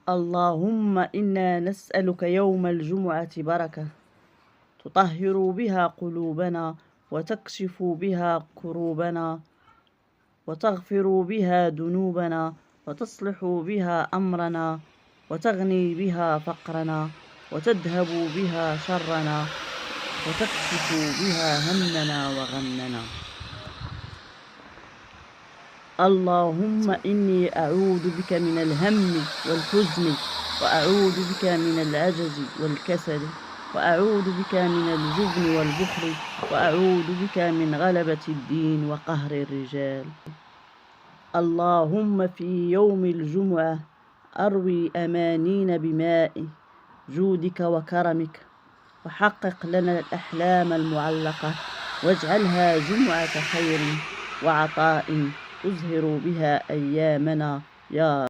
اللهم إنا نسألك يوم الجمعة بركة تطهر بها قلوبنا وتكشف بها كروبنا وتغفر بها ذنوبنا وتصلح بها أمرنا وتغني بها فقرنا وتذهب بها شرنا وتكشف بها همنا وغمنا. اللهم إني أعوذ بك من الهم والحزن وأعوذ بك من العجز والكسل وأعوذ بك من الجبن والبخل وأعوذ بك من غلبة الدين وقهر الرجال. اللهم في يوم الجمعة أروي أمانينا بماء جودك وكرمك وحقق لنا الأحلام المعلقة واجعلها جمعة خير وعطاء تزهر بها أيامنا يا